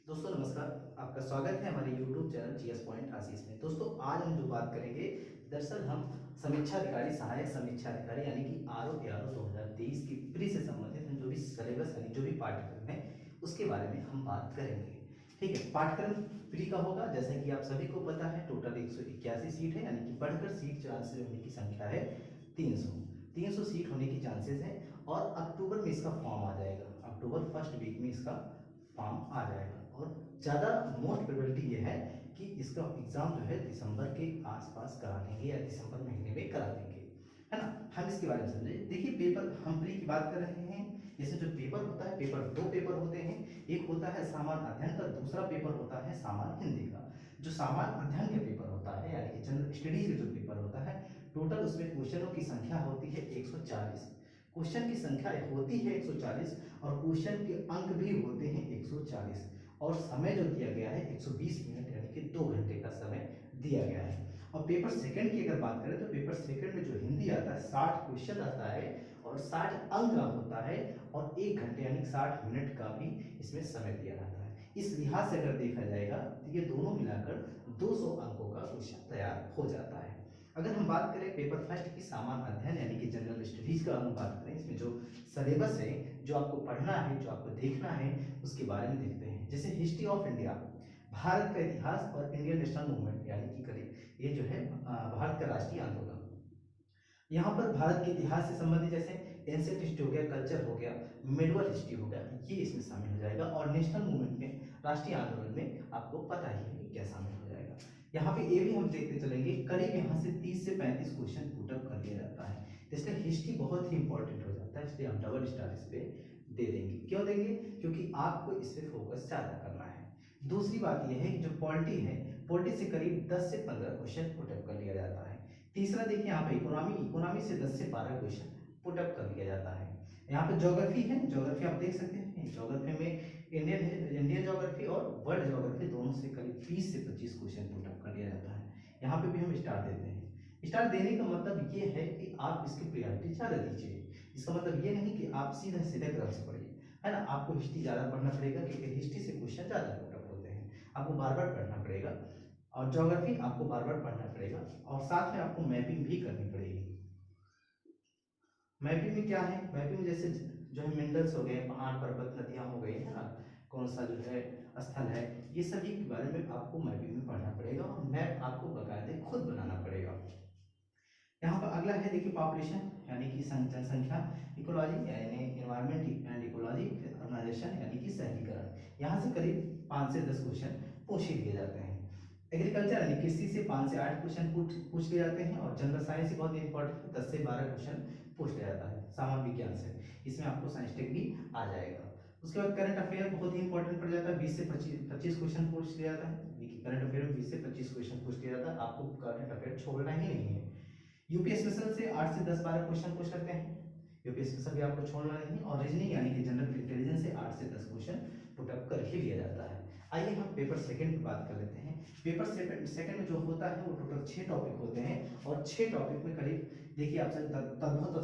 दोस्तों नमस्कार। आपका स्वागत है हमारे YouTube चैनल जीएस पॉइंट आशीष में। दोस्तों आज हम जो बात करेंगे, दरअसल हम समीक्षा अधिकारी, सहायक समीक्षा अधिकारी यानी कि आरओ एआरओ 2023 की प्री से संबंधित हम जो भी सिलेबस यानी जो भी पाठ्यक्रम है उसके बारे में हम बात करेंगे। ठीक है, पाठ्यक्रम प्री का होगा। जैसा कि आप सभी को पता है, टोटल 181 सीट है, यानी कि बढ़कर सीट चांसेस होने की संख्या है 300 सीट होने की चांसेस है। और अक्टूबर में इसका फॉर्म आ जाएगा, अक्टूबर फर्स्ट वीक में इसका फॉर्म आ जाएगा। और ज़्यादा मोस्ट प्रोबेबिलिटी ये है कि इसका एग्ज़ाम जो है दिसंबर के आसपास करा देंगे या दिसंबर महीने में करा देंगे, है ना। हम इसके बारे में समझे। देखिए, पेपर हम प्री की बात कर रहे हैं। इसमें जो पेपर होता है, पेपर दो पेपर होते हैं। एक होता है सामान्य अध्ययन का, दूसरा पेपर होता है सामान्य हिंदी का। जो सामान्य अध्ययन का पेपर होता है यानी कि जनरल स्टडीज का जो पेपर होता है, टोटल उसमें क्वेश्चनों की संख्या होती है 140। क्वेश्चन की संख्या होती है 140 और क्वेश्चन के अंक भी होते हैं 140। और समय जो दिया गया है 120 मिनट यानी कि 2 घंटे का समय दिया गया है। और पेपर सेकंड की अगर बात करें तो पेपर सेकंड में जो हिंदी आता है 60 क्वेश्चन आता है और 60 अंक का होता है और 1 घंटे यानी 60 मिनट का भी इसमें समय दिया जाता है। इस लिहाज से अगर देखा जाएगा तो ये दोनों मिलाकर 200 अंकों का क्वेश्चन तैयार हो जाता है। अगर हम बात करें पेपर फर्स्ट की सामान्य अध्ययन यानी कि जनरल स्टडीज का हम बात करें, इसमें जो सिलेबस है, जो आपको पढ़ना है, जो आपको देखना है, उसके बारे में देखते हैं। जैसे हिस्ट्री ऑफ इंडिया, भारत का इतिहास और इंडियन नेशनल मूवमेंट यानी कि करीब ये जो है भारत का राष्ट्रीय आंदोलन। यहाँ पर भारत के इतिहास से संबंधित जैसे एंशिएंट हिस्ट्री हो गया, कल्चर हो गया, मिडवल हिस्ट्री हो गया, ये इसमें शामिल हो जाएगा। और नेशनल मूवमेंट में, राष्ट्रीय आंदोलन में आपको पता ही है कि क्या शामिल हो जाएगा। यहाँ पे ये भी हम देखते चलेंगे, करीब यहाँ से 30 से 35 क्वेश्चन पुटअप कर दिया जाता है। इसलिए हिस्ट्री बहुत ही इंपॉर्टेंट हो जाता है, इसलिए हम डबल स्टार इस पे दे देंगे। क्यों देंगे? क्योंकि आपको इस पे फोकस ज़्यादा करना है। दूसरी बात यह है कि जो पॉलिटी है, पॉलिटी से करीब 10 से 15 क्वेश्चन पुटअप कर लिया जाता है। तीसरा देखिए, यहाँ पे इकोनॉमी, इकोनॉमी से 10 से 12 क्वेश्चन पुटअप कर लिया जाता है। यहाँ पे ज्योग्राफी है, ज्योग्राफी आप देख सकते हैं। ज्योग्राफी में इंडियन ज्योग्राफी और वर्ल्ड ज्योग्राफी दोनों से करीब 20 से 25 क्वेश्चन पुटअप कर लिया जाता है। यहाँ पे भी हम स्टार देते हैं। स्टार देने का मतलब ये है कि आप इसकी प्रायोरिटी ज़्यादा दीजिए। इसका मतलब ये नहीं कि आप सीधा सीधा क्रम से पढ़िए, है ना। आपको हिस्ट्री ज़्यादा पढ़ना पड़ेगा क्योंकि हिस्ट्री से क्वेश्चन ज़्यादा पुटअप होते हैं, आपको बार बार पढ़ना पड़ेगा। और ज्योग्राफी आपको बार बार पढ़ना पड़ेगा और साथ में आपको मैपिंग भी करनी पड़ेगी। मैपिंग में क्या है? मैपिंग जैसे जो है मिनरल्स हो गए, पहाड़ पर्वत नदियाँ हो गई, है ना, कौन सा जो है स्थल है, ये सभी के बारे में आपको मैपिंग में पढ़ना पड़ेगा और मैप आपको बाकायदे खुद बनाना पड़ेगा। यहाँ पर अगला है देखिए, पॉपुलेशन यानी कि जनसंख्या, इकोलॉजी यानी एनवायरनमेंट एंड इकोलॉजी, अर्बनाइजेशन यानी कि शहरीकरण। यहाँ से करीब 5 से 10 क्वेश्चन पूछ ही लिए जाते हैं। एग्रीकल्चर यानी कृषि से 5 से 8 क्वेश्चन पूछ लिए जाते हैं। और जनरल साइंस बहुत इंपॉर्टेंट है, 10 से 12 क्वेश्चन पूछ लिया जाता है। सामान्य विज्ञान से इसमें आपको साइंस टेक भी आ जाएगा। उसके बाद करंट अफेयर बहुत ही इंपॉर्टेंट पड़ जाता है, 20 से 25 क्वेश्चन पूछ लिया जाता है। देखिए, करंट अफेयर में 20 से 25 क्वेश्चन पूछ लिया जाता है, आपको करंट अफेयर छोड़ना ही नहीं है। यूपी स्पेशल से 8 से 10-12 क्वेश्चन पूछ सकते हैं, यूपी स्पेशल भी आपको छोड़ना नहीं। और रीजनिंग यानी कि जनरल इंटेलिजेंस से 8 से 10 क्वेश्चन पुटअप कर ही लिया जाता है। आइए हम पेपर सेकंड की बात कर लेते हैं। पेपर सेकंड में जो होता है वो टोटल 6 टॉपिक होते हैं और 6 टॉपिक में करीब देखिए आपसे तद्भुत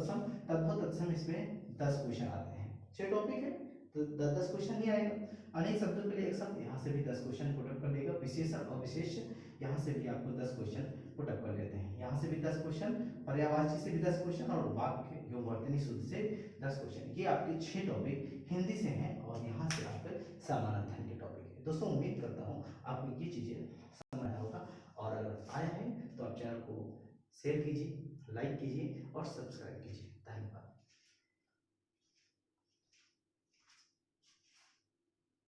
तत्सम इसमें 10 क्वेश्चन आते हैं। 6 टॉपिक है तो 10 क्वेश्चन ही आएगा। अनेक शब्दों के लिए एक शब्द, यहाँ से भी 10 क्वेश्चन पुटअप कर लेगा। विशेषण और विशेष, यहाँ से भी आपको 10 क्वेश्चन पुटअप कर लेते हैं। यहाँ से भी 10 क्वेश्चन, पर्यायवाची से भी 10 क्वेश्चन और वाक्य एवं वर्तनी शुद्ध से 10 क्वेश्चन। ये आपके 6 टॉपिक हिंदी से हैं और यहाँ से आपके सामान्य अध्ययन के टॉपिक है। दोस्तों उम्मीद करता हूँ आपको ये चीजें समझ आया होगा और अगर आया है तो आप चैनल को शेयर कीजिए, लाइक कीजिए और सब्सक्राइब कीजिए।